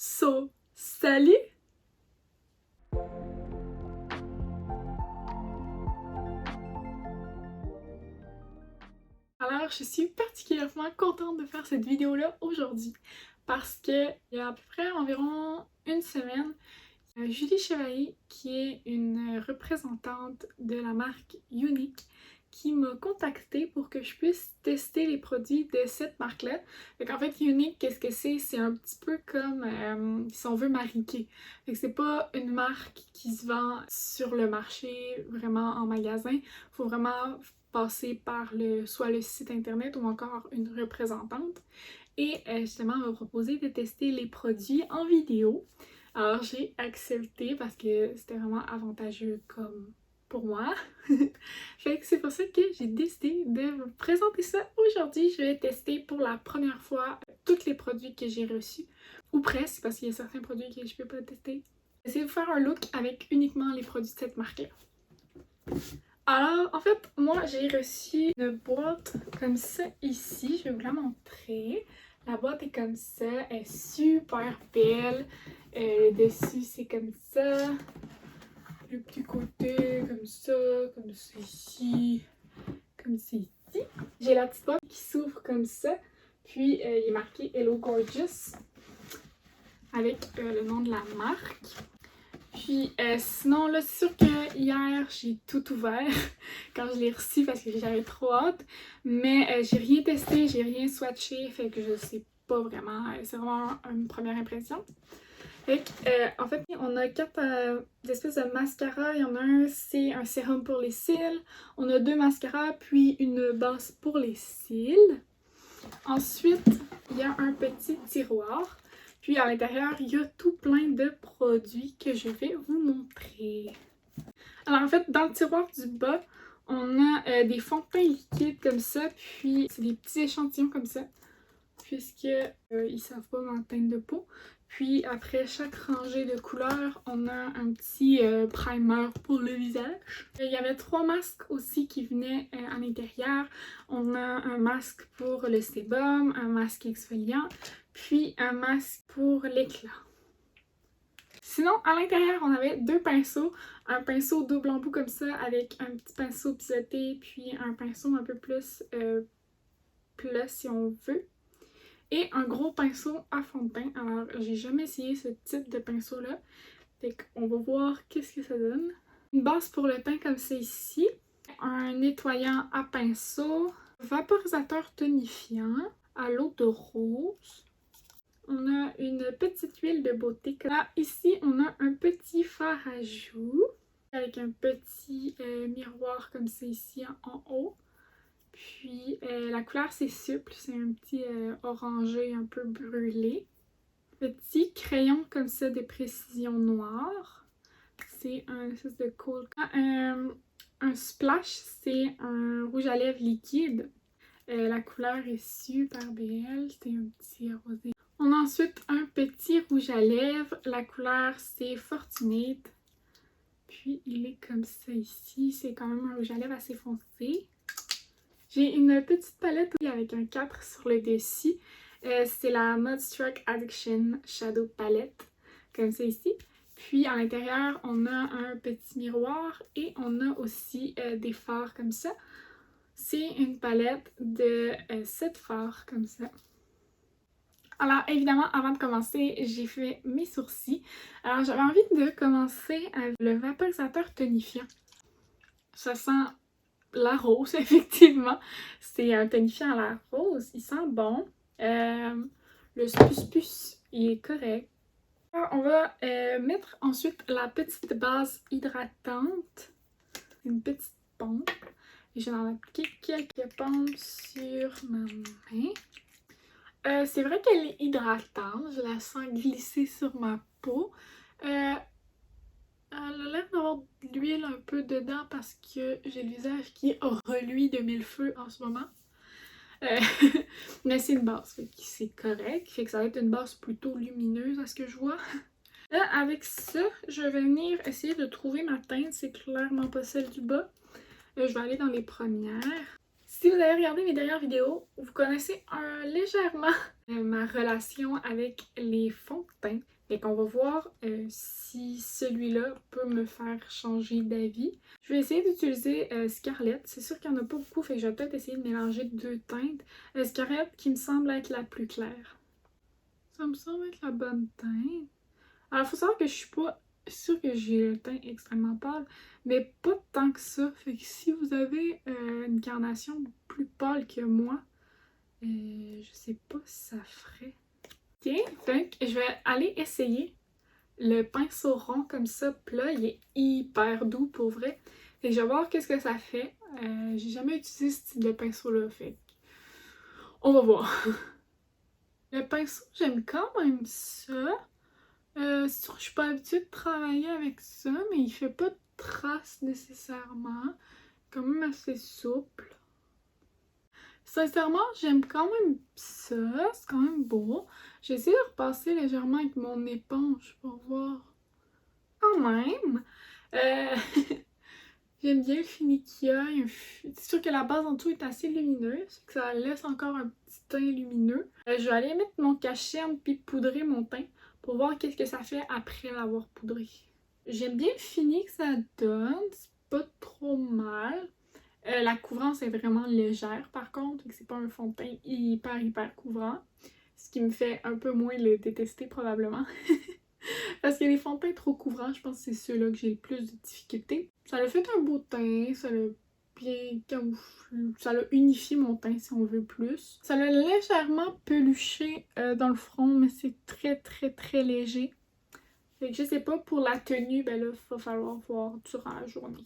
Salut! Alors, je suis particulièrement contente de faire cette vidéo-là aujourd'hui parce que il y a à peu près environ une semaine, Julie Chevalier, qui est une représentante de la marque Younique, qui m'a contactée pour que je puisse tester les produits de cette marque-là. Fait qu'en fait, Younique, qu'est-ce que c'est? C'est un petit peu comme, si on veut, Mariqué. Fait que c'est pas une marque qui se vend sur le marché, vraiment en magasin. Faut vraiment passer par soit le site internet ou encore une représentante. Et justement, elle m'a proposé de tester les produits en vidéo. Alors j'ai accepté parce que c'était vraiment avantageux comme pour moi. Fait que c'est pour ça que j'ai décidé de vous présenter ça aujourd'hui. Je vais tester pour la première fois tous les produits que j'ai reçus. Ou presque, parce qu'il y a certains produits que je peux pas tester. J'essaie de vous faire un look avec uniquement les produits de cette marque-là. Alors, en fait, moi, j'ai reçu une boîte comme ça ici. Je vais vous la montrer. La boîte est comme ça. Elle est super belle. Le dessus, c'est comme ça. Le petit côté, comme ça ici. Comme ça ici. J'ai la petite boîte qui s'ouvre comme ça. Puis, il est marqué Hello Gorgeous. Avec le nom de la marque. Puis sinon là, c'est sûr que hier j'ai tout ouvert quand je l'ai reçu parce que j'avais trop hâte. Mais j'ai rien testé, j'ai rien swatché, fait que je sais pas vraiment. C'est vraiment une première impression. Fait que, en fait, on a 4 espèces de mascaras. Il y en a un, c'est un sérum pour les cils. On a 2 mascaras, puis une base pour les cils. Ensuite, il y a un petit tiroir. Puis à l'intérieur, il y a tout plein de produits que je vais vous montrer. Alors en fait, dans le tiroir du bas, on a des fonds de teint liquides comme ça, puis c'est des petits échantillons comme ça, puisque ils savent pas ma teinte de peau. Puis après chaque rangée de couleurs, on a un petit primer pour le visage. Il y avait 3 masques aussi qui venaient à l'intérieur. On a un masque pour le sébum, un masque exfoliant, puis un masque pour l'éclat. Sinon, à l'intérieur, on avait 2 pinceaux. Un pinceau double embout comme ça, avec un petit pinceau biseauté, puis un pinceau un peu plus plat si on veut. Et un gros pinceau à fond de teint. Alors, j'ai jamais essayé ce type de pinceau-là. Fait qu'on va voir qu'est-ce que ça donne. Une base pour le teint comme c'est ici. Un nettoyant à pinceau. Vaporisateur tonifiant à l'eau de rose. On a une petite huile de beauté. Là, ici, on a un petit fard à joues. Avec un petit miroir comme c'est ici en haut. Puis la couleur c'est souple, c'est un petit orangé un peu brûlé. Petit crayon comme ça de précision noire. C'est un espèce de cool. Un splash, c'est un rouge à lèvres liquide. La couleur est super belle, c'est un petit rosé. On a ensuite un petit rouge à lèvres. La couleur c'est Fortunate. Puis il est comme ça ici, c'est quand même un rouge à lèvres assez foncé. J'ai une petite palette avec un 4 sur le dessus. C'est la Mudstruck Addiction Shadow Palette, comme ça ici. Puis à l'intérieur, on a un petit miroir et on a aussi des fards comme ça. C'est une palette de 7 fards comme ça. Alors évidemment, avant de commencer, j'ai fait mes sourcils. Alors j'avais envie de commencer avec le vaporisateur tonifiant. Ça sent la rose, effectivement. C'est un tonifiant à la rose. Il sent bon. Le spus, il est correct. On va mettre ensuite la petite base hydratante. Une petite pompe. Et je vais en appliquer quelques pompes sur ma main. C'est vrai qu'elle est hydratante. Je la sens glisser sur ma peau. Elle a l'air d'avoir de l'huile un peu dedans parce que j'ai le visage qui est reluit de mille feux en ce moment. Mais c'est une base, fait que c'est correct. Fait que ça va être une base plutôt lumineuse à ce que je vois. Là, avec ça, je vais venir essayer de trouver ma teinte. C'est clairement pas celle du bas. Je vais aller dans les premières. Si vous avez regardé mes dernières vidéos, vous connaissez légèrement ma relation avec les fonds de teint. qu'on va voir si celui-là peut me faire changer d'avis. Je vais essayer d'utiliser Scarlett. C'est sûr qu'il n'y en a pas beaucoup, fait que je vais peut-être essayer de mélanger deux teintes. Scarlett qui me semble être la plus claire. Ça me semble être la bonne teinte. Alors, il faut savoir que je suis pas sûre que j'ai le teint extrêmement pâle, mais pas tant que ça. Fait que si vous avez une carnation plus pâle que moi, je sais pas si ça ferait. Ok, fait que je vais aller essayer le pinceau rond comme ça, plat. Il est hyper doux pour vrai. Fait que je vais voir qu'est-ce que ça fait. J'ai jamais utilisé ce type de pinceau-là, fait que on va voir. Le pinceau, j'aime quand même ça. C'est sûr que je suis pas habituée de travailler avec ça, mais il fait pas de traces nécessairement. Quand même assez souple. Sincèrement, j'aime quand même ça. C'est quand même beau. J'ai essayé de repasser légèrement avec mon éponge pour voir. Quand même! Euh, J'aime bien le fini qu'il y a. C'est sûr que la base en dessous est assez lumineuse, que ça laisse encore un petit teint lumineux. Je vais aller mettre mon cachet puis poudrer mon teint pour voir qu'est-ce que ça fait après l'avoir poudré. J'aime bien le fini que ça donne, c'est pas trop mal. La couvrance est vraiment légère par contre, c'est pas un fond de teint hyper couvrant. Ce qui me fait un peu moins le détester probablement. Parce que les fonds de teint trop couvrants, je pense que c'est ceux-là que j'ai le plus de difficultés. Ça l'a fait un beau teint, ça l'a bien camouflé, ça l'a unifié mon teint si on veut plus. Ça l'a légèrement peluché dans le front, mais c'est très léger. Fait que je sais pas, pour la tenue, ben là, il va falloir voir durant la journée.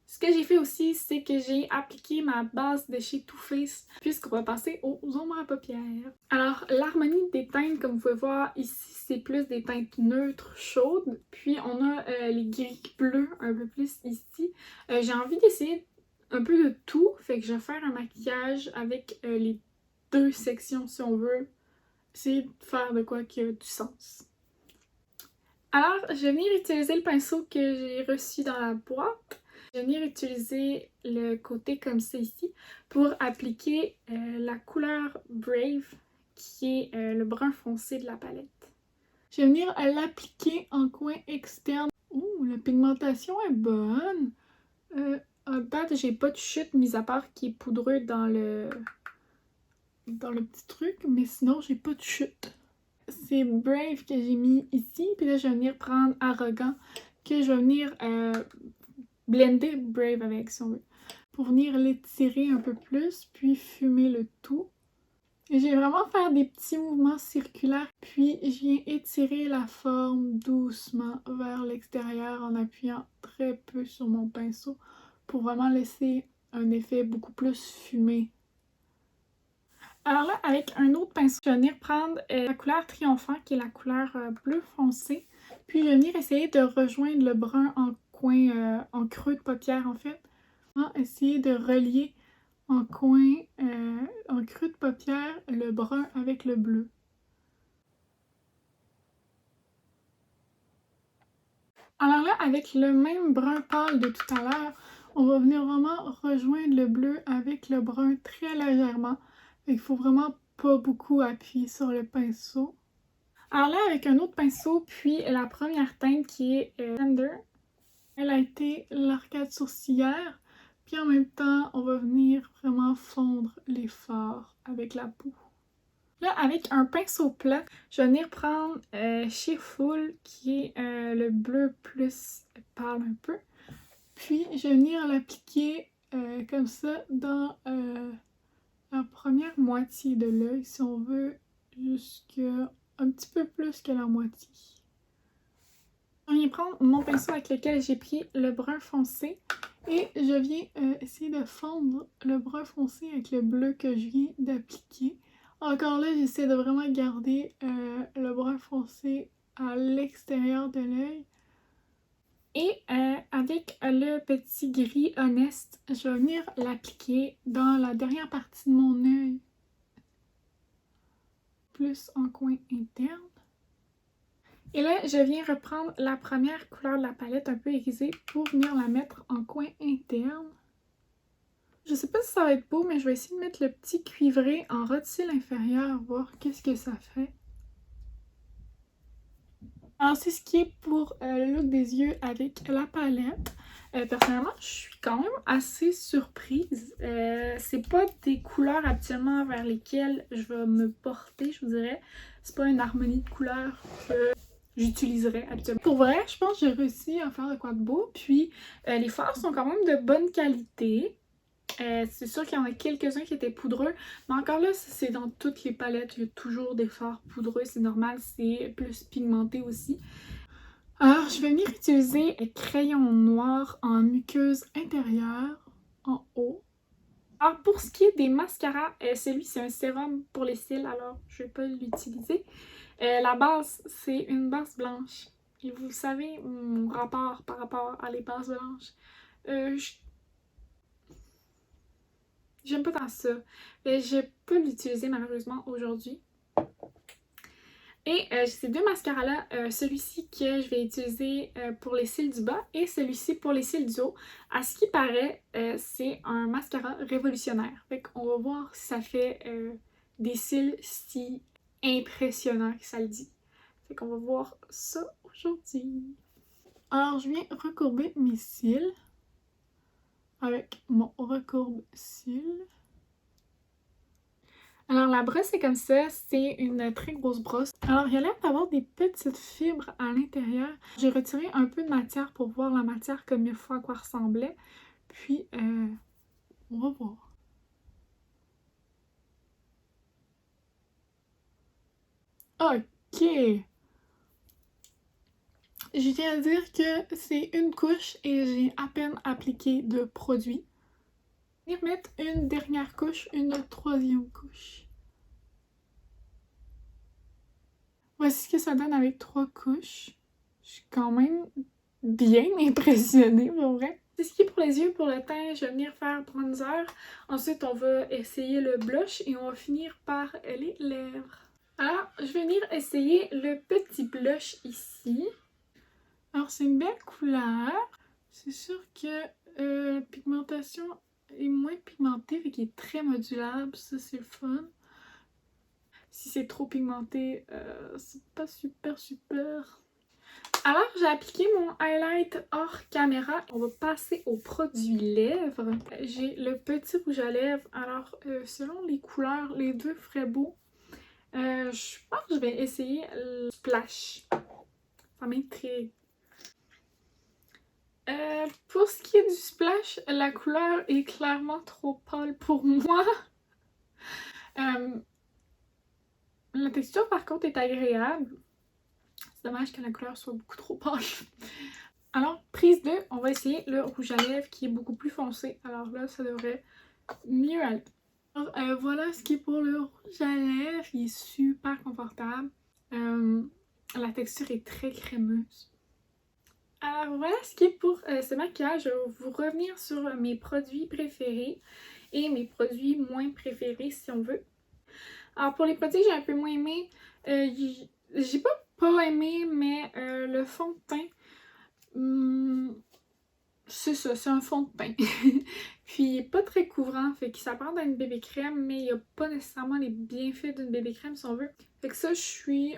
Ce que j'ai fait aussi, c'est que j'ai appliqué ma base de chez Too Faced, puisqu'on va passer aux ombres à paupières. Alors, l'harmonie des teintes, comme vous pouvez voir ici, c'est plus des teintes neutres, chaudes. Puis on a les gris bleus un peu plus ici. J'ai envie d'essayer un peu de tout, fait que je vais faire un maquillage avec les deux sections si on veut. Essayer de faire de quoi qui a du sens. Alors, je vais venir utiliser le pinceau que j'ai reçu dans la boîte. Je vais venir utiliser le côté comme ça ici pour appliquer la couleur Brave qui est le brun foncé de la palette. Je vais venir l'appliquer en coin externe. Ouh, la pigmentation est bonne. En date, j'ai pas de chute, mis à part qui est poudreux dans le petit truc, mais sinon j'ai pas de chute. C'est Brave que j'ai mis ici, puis là je vais venir prendre Arrogant que je vais venir blender Brave avec si on veut, pour venir l'étirer un peu plus, puis fumer le tout. Et je vais vraiment faire des petits mouvements circulaires, puis je viens étirer la forme doucement vers l'extérieur en appuyant très peu sur mon pinceau pour vraiment laisser un effet beaucoup plus fumé. Alors là, avec un autre pinceau, je vais venir prendre la couleur Triomphant, qui est la couleur bleu foncé. Puis je vais venir essayer de rejoindre le brun en coin, en creux de paupière en fait. Essayer de relier en coin, en creux de paupière, le brun avec le bleu. Alors là, avec le même brun pâle de tout à l'heure, on va venir vraiment rejoindre le bleu avec le brun très légèrement. Il faut vraiment pas beaucoup appuyer sur le pinceau. Alors là, avec un autre pinceau, puis la première teinte qui est Tender, elle a été l'arcade sourcilière. Puis en même temps, on va venir vraiment fondre les fards avec la peau. Là, avec un pinceau plat, je vais venir prendre chez Full, qui est le bleu plus pâle un peu. Puis, je vais venir l'appliquer comme ça dans la première moitié de l'œil, si on veut, jusqu'à un petit peu plus que la moitié. Je viens prendre mon pinceau avec lequel j'ai pris le brun foncé et je viens essayer de fondre le brun foncé avec le bleu que je viens d'appliquer. Encore là, j'essaie de vraiment garder le brun foncé à l'extérieur de l'œil. Et avec le petit gris Honest, je vais venir l'appliquer dans la dernière partie de mon œil, plus en coin interne. Et là, je viens reprendre la première couleur de la palette un peu irisée pour venir la mettre en coin interne. Je sais pas si ça va être beau, mais je vais essayer de mettre le petit cuivré en ras de cils inférieur, voir qu'est-ce que ça fait. Alors, c'est ce qui est pour le look des yeux avec la palette. Personnellement, je suis quand même assez surprise. C'est pas des couleurs habituellement vers lesquelles je vais me porter, je vous dirais. C'est pas une harmonie de couleurs que j'utiliserais habituellement. Pour vrai, je pense que j'ai réussi à faire de quoi de beau. Puis, les fards sont quand même de bonne qualité. C'est sûr qu'il y en a quelques-uns qui étaient poudreux, mais encore là, c'est dans toutes les palettes, il y a toujours des fards poudreux, c'est normal, c'est plus pigmenté aussi. Alors, je vais venir utiliser un crayon noir en muqueuse intérieure, en haut. Alors, pour ce qui est des mascaras, celui c'est un sérum pour les cils, alors je vais pas l'utiliser. La base, c'est une base blanche. Et vous savez, mon rapport par rapport à les bases blanches, j'aime pas tant ça. Mais je peux l'utiliser malheureusement aujourd'hui. Et j'ai ces deux mascaras-là, celui-ci que je vais utiliser pour les cils du bas et celui-ci pour les cils du haut. À ce qui paraît, c'est un mascara révolutionnaire. Fait qu'on va voir si ça fait des cils si impressionnants que ça le dit. Fait qu'on va voir ça aujourd'hui. Alors, je viens recourber mes cils avec mon recourbe-cils. Alors la brosse c'est comme ça, c'est une très grosse brosse. Alors il y a l'air d'avoir des petites fibres à l'intérieur. J'ai retiré un peu de matière pour voir la matière comme il faut à quoi ressemblait. Puis on va voir. Ok! Je tiens à dire que c'est une couche et j'ai à peine appliqué de produit. Je vais mettre une dernière couche, une troisième couche. Voici ce que ça donne avec 3 couches. Je suis quand même bien impressionnée, pour vrai. C'est ce qui est pour les yeux. Pour le teint, je vais venir faire bronzer. Ensuite, on va essayer le blush et on va finir par les lèvres. Alors, je vais venir essayer le petit blush ici. Alors, c'est une belle couleur. C'est sûr que la pigmentation est moins pigmentée, fait qu'il est très modulable. Ça, c'est le fun. Si c'est trop pigmenté, c'est pas super. Alors, j'ai appliqué mon highlight hors caméra. On va passer au produit lèvres. J'ai le petit rouge à lèvres. Alors, selon les couleurs, les deux feraient beau. Je pense que je vais essayer le splash. Ça m'intrigue. Pour ce qui est du splash, la couleur est clairement trop pâle pour moi. La texture, par contre, est agréable. C'est dommage que la couleur soit beaucoup trop pâle. Alors, prise 2, on va essayer le rouge à lèvres qui est beaucoup plus foncé. Alors là, ça devrait mieux aller. Alors, voilà ce qui est pour le rouge à lèvres. Il est super confortable. La texture est très crémeuse. Alors voilà ce qui est pour ce maquillage. Je vais vous revenir sur mes produits préférés et mes produits moins préférés si on veut. Alors pour les produits que j'ai un peu moins aimé, j'ai pas aimé, mais le fond de teint, c'est ça, c'est un fond de teint. Puis il est pas très couvrant, fait qu'il s'apparente à une bébé crème, mais il a pas nécessairement les bienfaits d'une bébé crème si on veut. Fait que ça, je suis...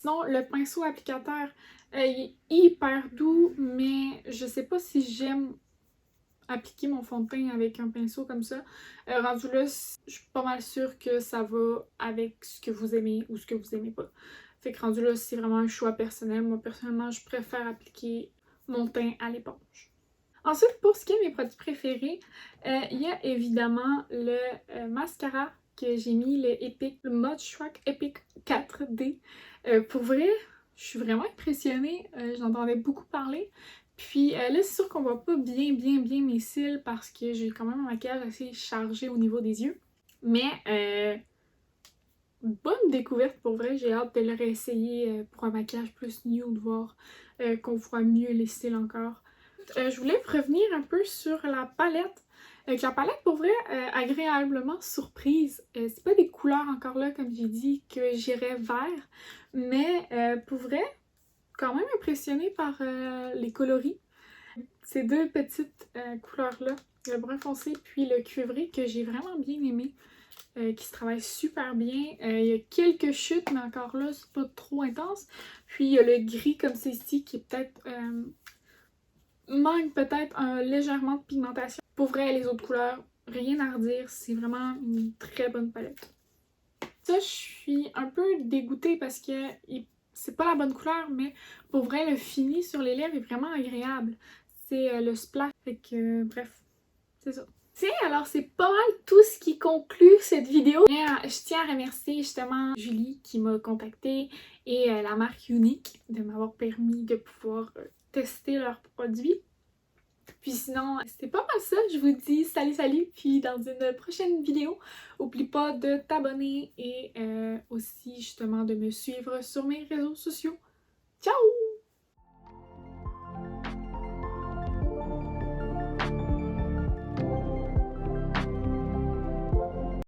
Sinon, le pinceau applicateur, il est hyper doux, mais je sais pas si j'aime appliquer mon fond de teint avec un pinceau comme ça. Rendu là, je suis pas mal sûre que ça va avec ce que vous aimez ou ce que vous aimez pas. Fait que rendu là, c'est vraiment un choix personnel. Moi, personnellement, je préfère appliquer mon teint à l'éponge. Ensuite, pour ce qui est mes produits préférés, il y a évidemment le mascara que j'ai mis, le Mod Shrek Epic 4D. Pour vrai, je suis vraiment impressionnée. J'entendais beaucoup parler. Puis là, c'est sûr qu'on voit pas bien mes cils parce que j'ai quand même un maquillage assez chargé au niveau des yeux. Mais bonne découverte pour vrai. J'ai hâte de le réessayer pour un maquillage plus nude, voir qu'on voit mieux les cils encore. Je voulais revenir un peu sur la palette. La palette, pour vrai, agréablement surprise. C'est pas des couleurs encore là, comme j'ai dit, que j'irais vers. Mais pour vrai, quand même impressionnée par les coloris. Ces deux petites couleurs-là, le brun foncé puis le cuivré, que j'ai vraiment bien aimé. qui se travaille super bien. Il y a quelques chutes, mais encore là, c'est pas trop intense. Puis il y a le gris comme c'est ici qui est peut-être manque peut-être légèrement de pigmentation. Pour vrai, les autres couleurs, rien à redire, c'est vraiment une très bonne palette. Ça, je suis un peu dégoûtée parce que c'est pas la bonne couleur, mais pour vrai, le fini sur les lèvres est vraiment agréable. C'est le splash, fait que bref, c'est ça. Tiens, alors c'est pas mal tout ce qui conclut cette vidéo. Mais je tiens à remercier justement Julie qui m'a contactée et la marque Unique de m'avoir permis de pouvoir tester leurs produits. Puis sinon, c'était pas mal ça. Je vous dis salut salut, puis dans une prochaine vidéo, oublie pas de t'abonner et aussi justement de me suivre sur mes réseaux sociaux. Ciao!